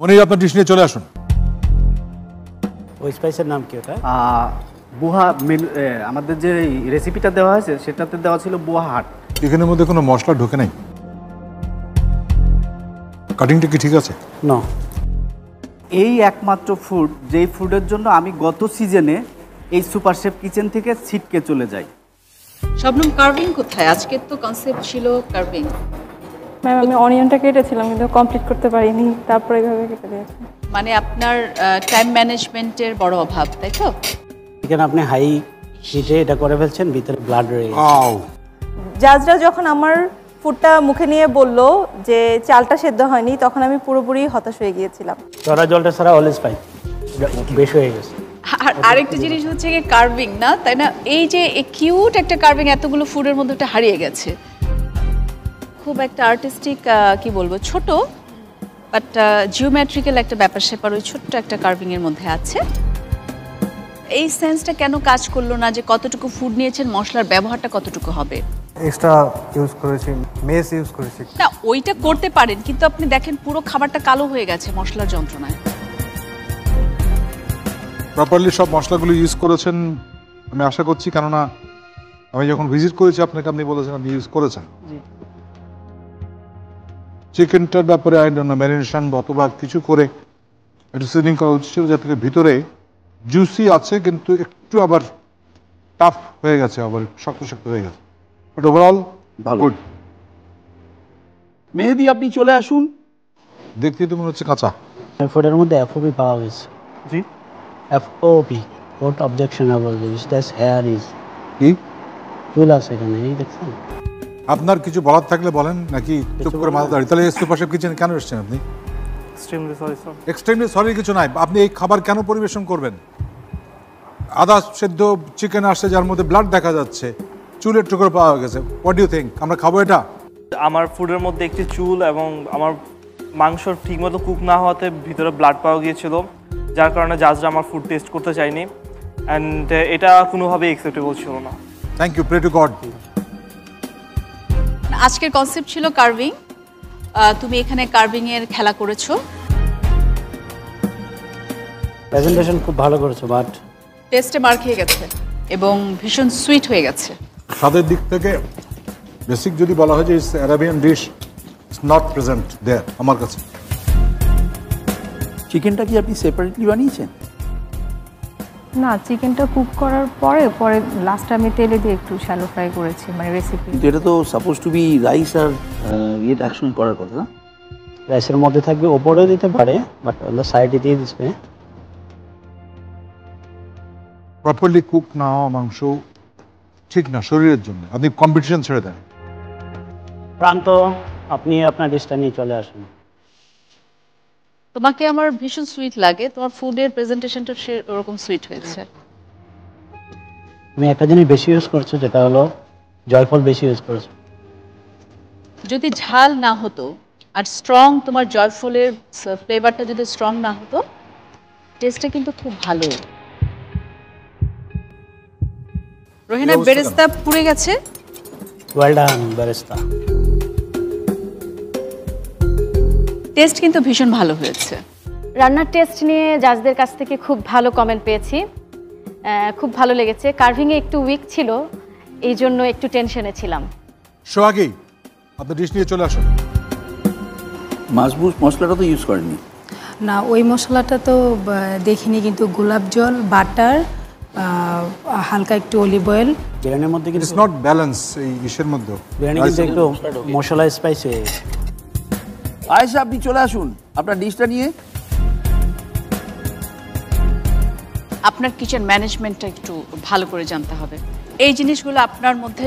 মনির আপনার ডিশ নিয়ে চলে আসুন। ওই স্পাইসের নাম কি ওটা? বুহা আমাদের যে রেসিপিটা দেওয়া হয়েছে সেটাতে দেওয়া ছিল বুহা হাট। চিকেনের মধ্যে কোনো মশলা ঢোকে নাই? কাটিংটা কি ঠিক আছে? না, এই একমাত্র ফুড যেই ফুডের জন্য আমি গত সিজনে এই সুপার শেফ কিচেন থেকে ছিটকে চলে যাই। শবনম, কার্ভিং কোথায়? আজকে তো কনসেপ্ট ছিল কার্ভিং। ম্যাম আমি অনিয়নটা কেটেছিলাম কিন্তু কমপ্লিট করতে পারিনি, তারপরে এইভাবে কেটে দিয়েছি। মানে আপনার টাইম ম্যানেজমেন্টের বড় অভাব, তাই তো? এখানে আপনি হাই হিটে এটা করে ফেলছেন, ভিতরে ব্লাড রয়ে গেছে। জাজরা যখন আমার ফুডটা মুখে নিয়ে বলল যে চালটা সেদ্ধ হয়নি, তখন আমি পুরোপুরি হতাশ হয়ে গিয়েছিলাম। চড়া জলটা ছাড়া অলওয়েজ ফাইন, বেশ হয়ে গেছে। আর আরেকটা জিনিস হচ্ছে কি কার্ভিং, না তাই না? এই যে কিউট একটা কার্ভিং এতগুলো ফুডের মধ্যে একটা হারিয়ে গেছে। খুব একটা আর্টিস্টিক কি বলবো, ছোট বাট জিওমেট্রিক্যাল একটা ব্যাপার স্যাপার ওই ছোট্ট একটা কার্ভিং এর মধ্যে আছে। এই সেন্সটা কেন কাজ করলো না যে কতটুকু ফুড নিয়েছেন, মশলার ব্যবহারটা কতটুকু হবে? এক্সট্রা ইউজ করেছি, মেস ইউজ করেছি। না ওইটা করতে পারেন, কিন্তু আপনি দেখেন পুরো খাবারটা কালো হয়ে গেছে মশলার যন্ত্রণায়। প্রপারলি সব মশলাগুলো ইউজ করেছেন আমি আশা করছি, কেননা আমি যখন ভিজিট করেছি আপনাকে, আপনি বলেছেন আপনি ইউজ করেছেন। চিকেনটার ব্যাপারে আই ডোন্ট নো, ম্যারিনেশন অথবা কিছু করে একটু সিজনিং করা উচিত ছিল, যাতে ভিতরে জুসি আছে কিন্তু একটু আবার টাফ হয়ে গেছে, আবার শক্ত শক্ত হয়ে গেছে। But overall good. মেহেদি আপনি চলে আসুন। দেখতেই তো মনে হচ্ছে কাঁচা। ফুডের মধ্যে এফওপি পাওয়া গেছে। জি, FOP, not objectionable, that's hair is কি চুল আছে এখানে, এই দেখছেন? আপনার কিছু বলার থাকলে বলেন, নাকি চুপ করে মাথা দাঁড়িয়ে? তাহলে সুপার শেফ কিচেনে কেন এসেছেন আপনি? Extremely sorry sir. Extremely sorry কিছু নাই। আপনি এই খাবার কেন পরিবেশন করবেন? আদা সেদ্ধ চিকেন আসছে যার মধ্যে ব্লাড দেখা যাচ্ছে, চুলের টুকরো পাওয়া গেছে। What do you think? আমরা খাবো এটা? আমার ফুডের মধ্যে একটি চুল এবং আমার মাংস ঠিকমতো কুক না হওয়াতে ভিতরে ব্লাড পাওয়া গিয়েছিল, যার কারণে জাজরা আমার ফুড টেস্ট করতে চাইনি, অ্যান্ড এটা কোনোভাবেই অ্যাকসেপ্টেবল ছিল না। Thank you, pray to God. আজকের কনসেপ্ট ছিল কার্ভিং। তুমি এখানে কার্ভিং এর খেলা করেছো। প্রেজেন্টেশন খুব ভালো করেছো, বাট টেস্টে মার খেয়ে গেছে এবং ভীষণ সুইট হয়ে গেছে। স্বাদের দিক থেকে বেসিক যদি বলা হয় যে Arabian dish is not present there আমার কাছে। চিকেনটা কি আপনি সেপারেটলি বানিয়েছেন? না, চিকেনটা কুক করার পরে লাস্টে আমি তেলে দিয়ে একটু শ্যালো ফ্রাই করেছি, মানে রেসিপি। কিন্তু এটা তো সাপোজ টু বি রাইস আর ইয়েটা একসঙ্গে করার কথা না? রাইসের মধ্যে থাকবে, ওপরেও দিতে পারে, বাট অন দ্য সাইডে দিয়ে দিচ্ছে। প্রপারলি কুক না হওয়া মাংস ঠিক না শরীরের জন্য। আপনি কম্পিটিশন ছেড়ে দেন। প্রান্ত, আপনি আপনার ডিশটা নিয়ে চলে আসুন। তোমাকে আমার ভীষণ সুইট লাগে, তোমার ফুডের প্রেজেন্টেশনটা ওরকম সুইট হয়েছে। তুমি একটা জিনিস বেশি ইউজ করছো, যেটা হলো জয়ফল বেশি ইউজ করছো। যদি ঝাল না হতো আর স্ট্রং তোমার জয়ফলের ফ্লেভারটা যদি স্ট্রং না হতো, টেস্টটা কিন্তু খুব ভালো। রোহিনা, বেরেস্তা পুড়ে গেছে। ওয়েল ডান বেরেস্তা। টেস্ট কিন্তু ভীষণ ভালো হয়েছে। রান্নার টেস্ট নিয়ে জাজদের কাছ থেকে খুব ভালো কমেন্ট পেয়েছি, খুব ভালো লেগেছে। কার্ভিংয়ে একটু উইক ছিল, এই জন্য একটু টেনশনে ছিলাম। সোহাগী, আপনি ডিশ নিয়ে চলে আসুন। মাছবুস মশলাটা তো ইউজ করেননি? না, ওই মশলাটা তো দেখিনি, কিন্তু গোলাপ জল, বাটার, হালকা একটু অলিভ অয়েল। বিরিয়ানির মধ্যে কিন্তু ইটস নট ব্যালেন্স। এই ডিশের মধ্যে বিরিয়ানি কিন্তু একটু মশলা স্পাইস হয়ে গেছে। আয়েশা, আপনি চলে আসুন আপনার ডিশটা নিয়ে। আপনার কিচেন ম্যানেজমেন্টটা একটু ভালো করে জানতে হবে। এই জিনিসগুলো আপনার মধ্যে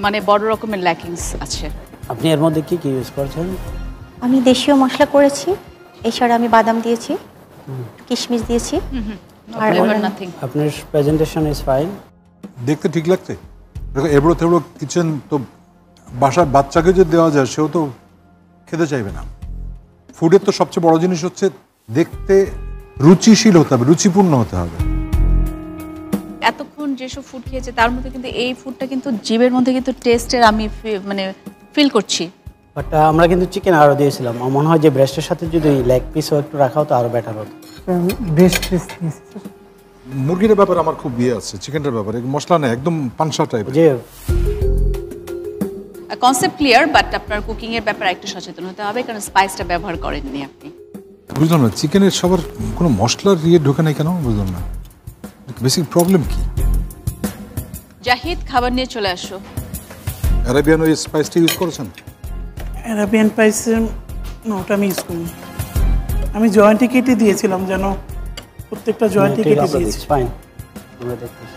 মানে বড় রকমের ল্যাকিংস আছে। আপনি এর মধ্যে কি কি ইউজ করছেন? আমি দেশীয় মশলা করেছি, এছাড়া আমি বাদাম দিয়েছি, কিশমিশ দিয়েছি। আর নাথিং। আপনার প্রেজেন্টেশন ইজ ফাইন, দেখতে ঠিক লাগছে। দেখো, এবড়ো থেবড়ো কিচেন তো বাসার বাচ্চাকে যদি দেওয়া যায়, সেও তো খেতে চাইবে না। ফুডের তো সবচেয়ে বড় জিনিস হচ্ছে দেখতে রুচিশীল হতে হবে, রুচিপূর্ণ হতে হবে। এতক্ষণ যেসব ফুড খেয়েছে তার মধ্যে কিন্তু এই ফুডটা কিন্তু জিভের মধ্যে কিন্তু টেস্টের আমি মানে ফিল করছি। বাট আমরা কিন্তু চিকেন আরও দিয়েছিলাম। আমার মনে হয় যে ব্রেস্টের সাথে যদি লেগ পিসও একটু রাখা হতো আরও বেটার হতো। বেস্ট পিস দিয়েছি স্যার। মুরগির ব্যাপারে আমার খুব বিয়ে আছে, চিকেনের ব্যাপারে মশলা নেই, একদম পানসা টাইপ। যে কনসেপ্ট ক্লিয়ার, বাট আপনার কুকিং এর ব্যাপারে একটু সচেতন হতে হবে, কারণ স্পাইসটা ব্যবহার করেননি আপনি। বুঝলাম না চিকেনের সবার কোনো মশলার ঢোকে নাই কেন, বুঝলাম না বেসিক প্রবলেম কি। জাহিদ, খাবার নিয়ে চলে আসো। অ্যারাবিয়ান ওই স্পাইসটা ইউজ করেছেন? অ্যারাবিয়ান স্পাইসের না, ওটা আমি ইউজ করিনি। আমি জয়েন্টে কেটে দিয়েছিলাম, যেন প্রত্যেকটা জয়েন্টে কেটে দিয়েছি। ফাইন, আমরা দেখতেছি।